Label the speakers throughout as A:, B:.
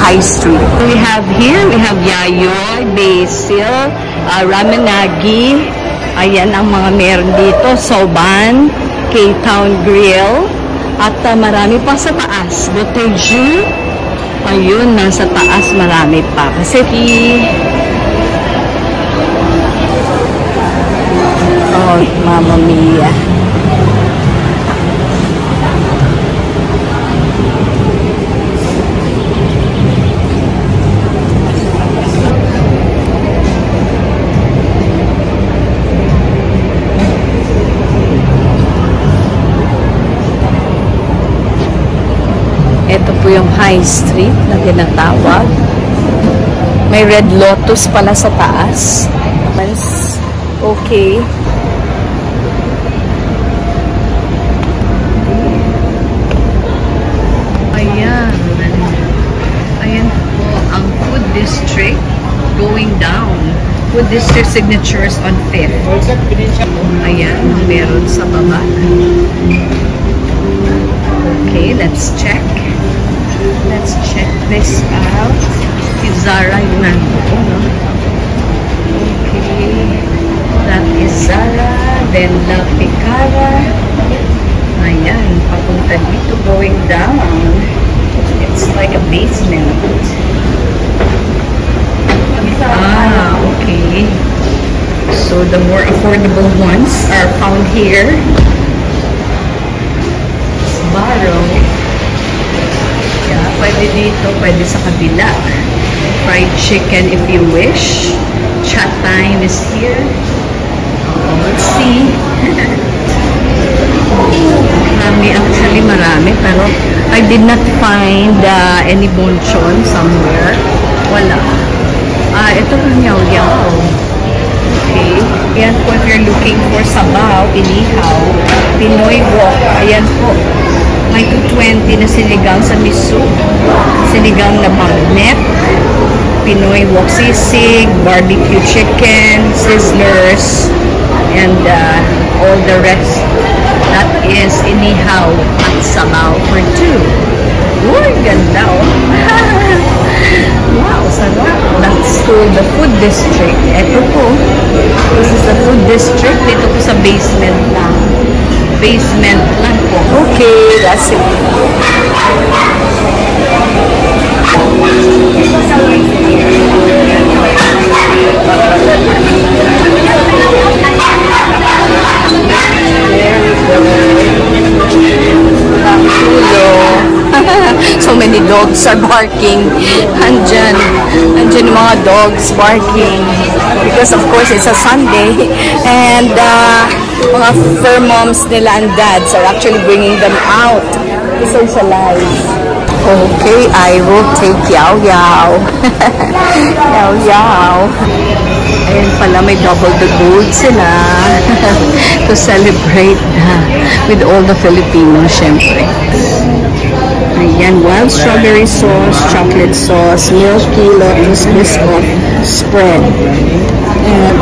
A: High Street. We have Yayoy, Basil, Ramenagi. Ayan ang mga meron dito. Soban, K-Town Grill. At marami pa sa taas. Boteju. Ayun, nasa taas marami pa. Kasi oh, Mamma Mia. Ito po yung High Street na tinatawag. May Red Lotus pala sa taas. Okay. Ayan. Ayan po ang Food District going down. Food District signatures on 5th. Ayan, meron sa baba. Okay, let's check. Let's check this out. Yung Zara yung nandito, no? Okay. That is Zara. Then La Picara. Ayan, papunta dito, going down. It's like a basement. Ah, okay. So the more affordable ones are found here. Barrow. Yeah, pwede dito, pwede sa kabila. Fried chicken if you wish. Chat time is here. Let's see. Actually marami, pero I did not find any bonchon somewhere. Wala. Ito po yaw-yaw. Okay. Yan po, if you're looking for sabaw, inihaw, Pinoy wok. Ayan po. May 220 na sinigang sa miso. Sinigang na magnet. Pinoy wok sisig, barbecue chicken, sizzlers, and all the rest. That is inihaw at sabaw for 2. Uy, ganda oh. Wow, sarap. That's called the Food District. Ito po. This is the Food District. Dito po sa basement lang. Basement lang po. Okay, that's it. So many dogs are barking. Andyan yung mga dogs barking. Because of course it's a Sunday. And mga fur moms nila and dads are actually bringing them out to socialize. Okay, I will take yaw-yaw. Yaw-yaw. Ayan pala, may double the gold sila to celebrate with all the Filipinos, syempre. Ayan, wild strawberry sauce, chocolate sauce, milky lotus biscuit spread. And,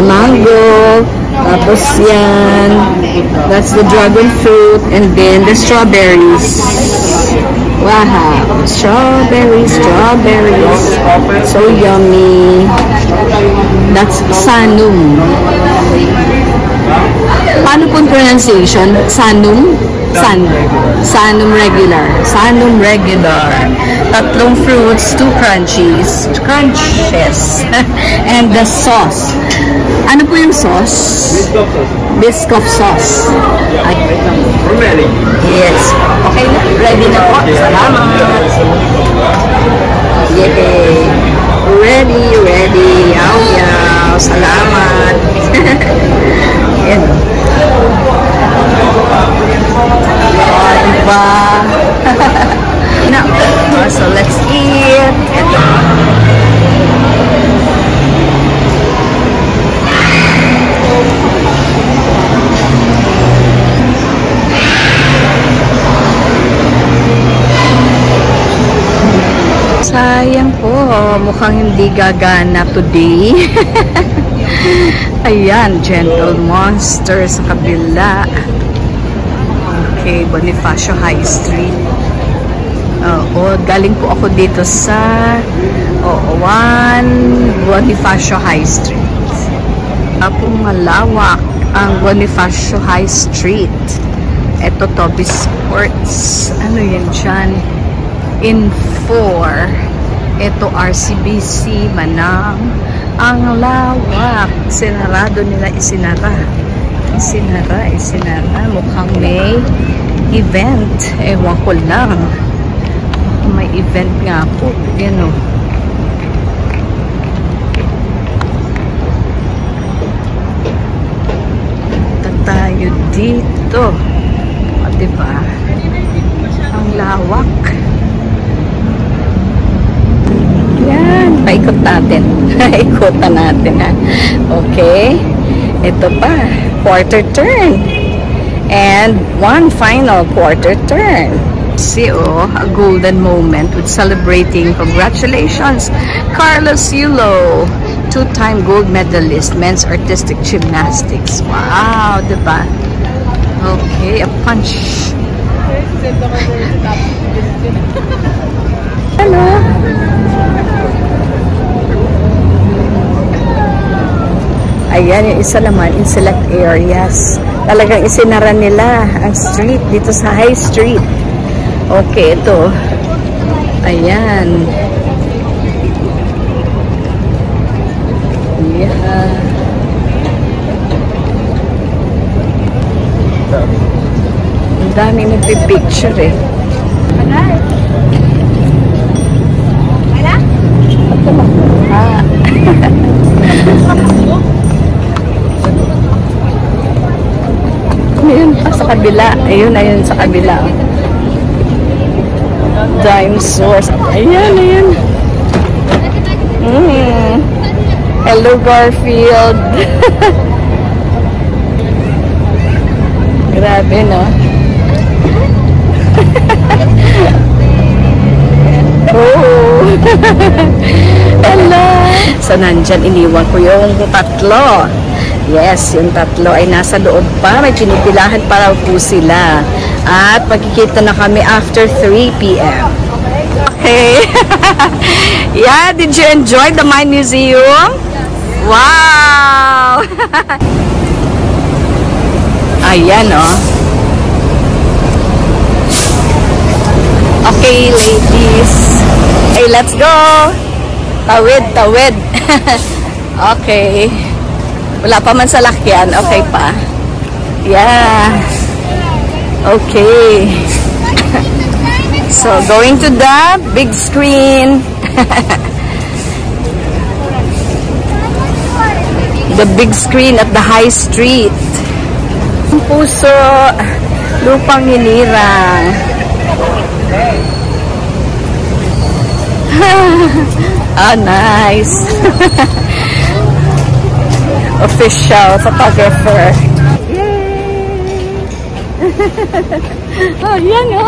A: mango, tapos yan, that's the dragon fruit, and then the strawberries. Wow, strawberries, so yummy. That's sanum. Paano po pronunciation? Sanum? Sanum regular. Sanum regular. Tatlong fruits, 2 crunches. And the sauce. Ano po yung sauce? Biscoff sauce. Yes. Okay na. Ready na po. Salamat. Yay. Ready. Yaw-yaw. Salamat. Yan. Diba? No. So let's eat. Sayang po, mukhang hindi gagana today. Ayan, Gentle Monster sa kabila. Okay, Bonifacio High Street. ako. Galing po ako dito sa 1 Bonifacio High Street. Apong malawak ang Bonifacio High Street. Ito Toby Sports. Ano yan dyan? In 4. Ito RCBC Manang. Ang lawak. Sinarado nila, isinara. Mukhang may event. Ewan ko lang. May event nga po. Yan o. Punta tayo dito. O, diba? Ang lawak. Yan. Paikot natin. Ikutan natin, ha. Okay. Ito pa. Quarter turn. And one final quarter turn. See, oh, a golden moment with celebrating. Congratulations, Carlos Yulo, 2-time gold medalist, men's artistic gymnastics. Wow, diba? Okay, a punch. Hello. Ayan, yung isa naman in select areas. Talagang isinara nila ang street dito sa High Street. Okay, ito. Ayan. Yeah. Ang dami nagpipicture eh. Ito makuha. Ayun pa sa kabila. Ayun sa kabila. Dinosaurs. Ayan. Hello, Garfield. Grabe, no? Oh. Hello. So, nandyan, iniwan ko yung tatlo. Yes, yung tatlo ay nasa loob pa. May pinipilahan para po sila. At magkikita na kami after 3 p.m. Okay. Yeah, did you enjoy the Mind Museum? Wow! Ayan, oh. Okay, ladies. Hey, let's go! Tawid. Okay. Wala pa man sa lakyan. Okay pa. Yeah. Okay. So, going to the big screen. The big screen at the High Street. Ang puso, lupang hinirang. Oh, nice. Official photographer. Yay! Ayan o.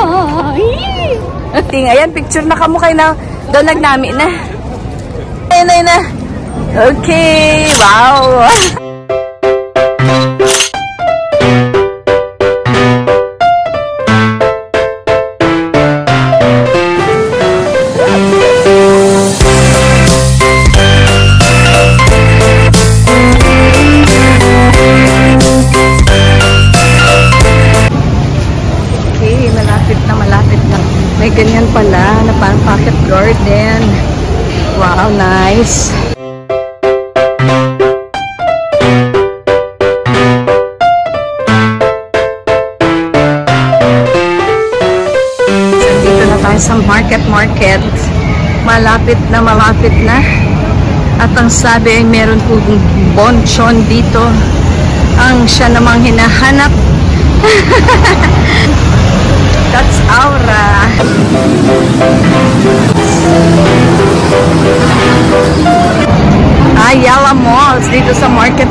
A: Ayan, picture na kamo kayo na doon nagnami na. Ayan na. Okay, wow. May ganyan pala na parang pocket garden. Wow, nice. So, dito na tayo sa market. Malapit na. At ang sabi ay meron po bonchon dito. Ang siya namang hinahanap. That's Aura. Ayala Malls dito sa market.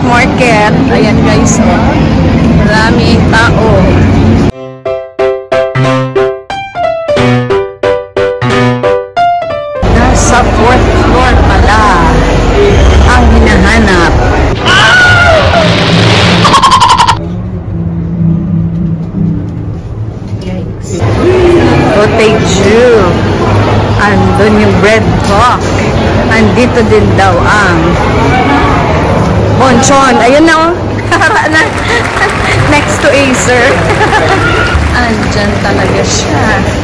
A: Ayan guys, oh. Maraming tao. Nasa 4th floor pala ang hinahanap. Cottage Jew. Andun yung bread hawk. Andito din daw ang bonchon. Ayun na oh. Next to Acer. Andyan talaga siya.